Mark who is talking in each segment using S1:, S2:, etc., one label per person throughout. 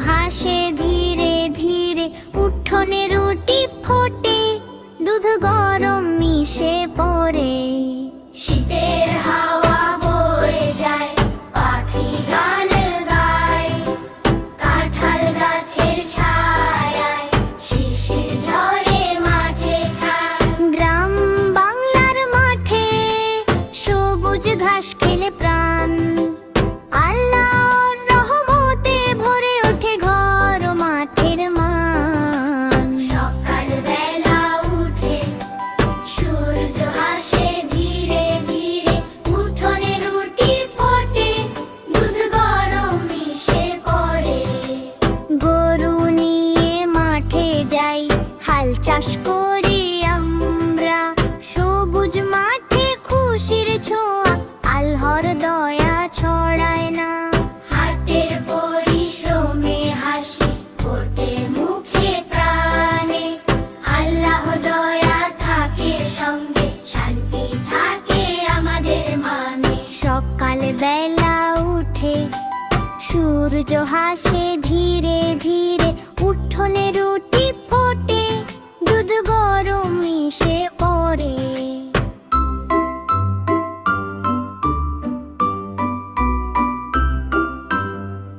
S1: হাসে ধীরে ধীরে, উঠোনে রুটি ফোটে, দুধ গরম মিশে পড়ে। শীতের হাওয়া বয়ে যায়, পাখি গান গায়, কাঁঠাল গাছের ছায়ায় শিশির ঝরে মাঠে ছায়। গ্রাম বাংলার মাঠে সবুজ ঘাস খেলে প্রাণ, আল্লাহর রহমতে ভরে ওঠে ঘর মাঠের মান। সকালবেলা উঠে সূর্য হাসে ধীরে ধীরে, উঠোনে রুটি ফোটে, দুধ গরম মিশে পড়ে। গরু নিয়ে মাঠে যাই, হাল চাষ করি আমরা, সবুজ মাঠে খুশির ছোঁয়া, আল্লাহর দয়া ছড়ায় না। হাতের পরিশ্রমে হাসি ফোটে মুখে প্রাণে, আল্লাহ দয়া থাকে সঙ্গে, শান্তি থাকে আমাদের মানে। সকাল বেলা উঠে সূর্য হাসে ধীরে ধীরে, উঠোনে রুটি ফোটে, দুধ গরম মিশে পড়ে।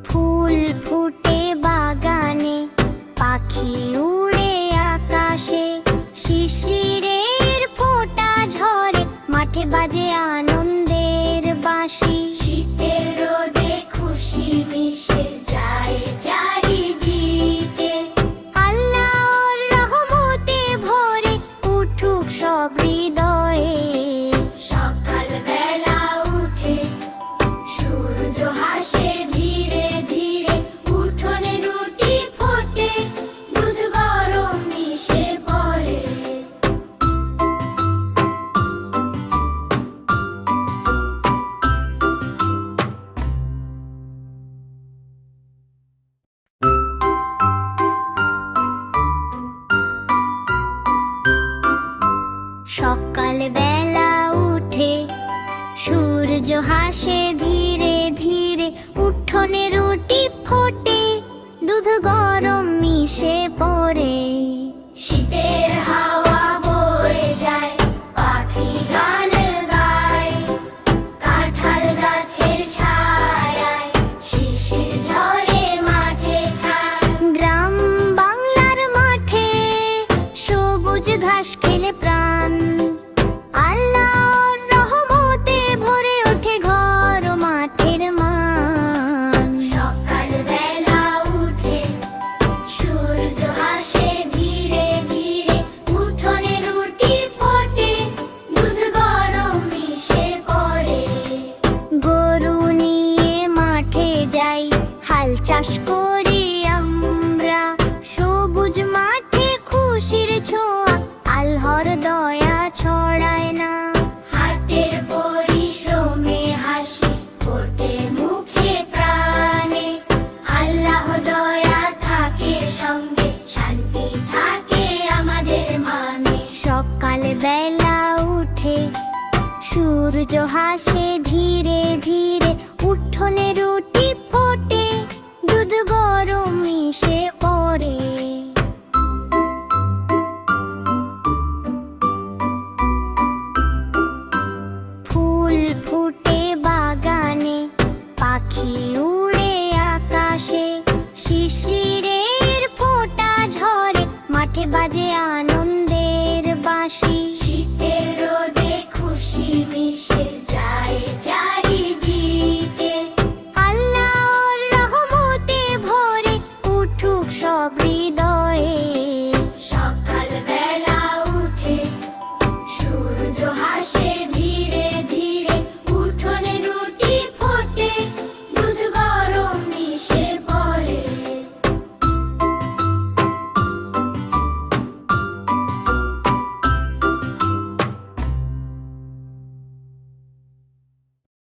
S1: ফুল ফুটে বাগানে, পাখি উড়ে আকাশে, শিশিরের ফোঁটা ঝরে, মাঠে বাজে আনন্দের বাঁশি। শীতের রোদে খুশি মিশে যায় চারিদিকে, আল্লাহর রহমতে ভরে উঠুক সব হৃদয়ে। সকালবেলা উঠে সূর্য হাসে ধীরে ধীরে, উঠোনে রুটি ফোটে, দুধ গরম মিশে পড়ে। সকালবেলা উঠে সূর্য হাসে ধীরে ধীরে, উঠোনে রুটি ফোটে, দুধ গরম মিশে পড়ে। শীতের হাওয়া বয়ে যায়, পাখি গান গায়, কাঁঠাল গাছের ছায়ায় শিশির ঝরে মাঠে ছায়। গ্রাম বাংলার মাঠে সবুজ ঘাস খেলে প্রাণ, আল্লাহর রহমতে ভরে ওঠে ঘর মাঠের মান। সকালবেলা উঠে সূর্য হাসে ধীরে ধীরে, উঠোনে রুটি ফোটে, দুধ গরম মিশে পড়ে। গরু নিয়ে মাঠে যাই, হাল চাষ করি আমরা, সবুজ মাঠে খুশির ছোঁয়া, আল্লাহর দয়া ছড়ায় না। হাতের পরিশ্রমে হাসি ফোটে মুখে প্রাণে, আল্লাহ দয়া থাকে সঙ্গে, শান্তি থাকে আমাদের মানে। সকাল বেলা উঠে সূর্য হাসে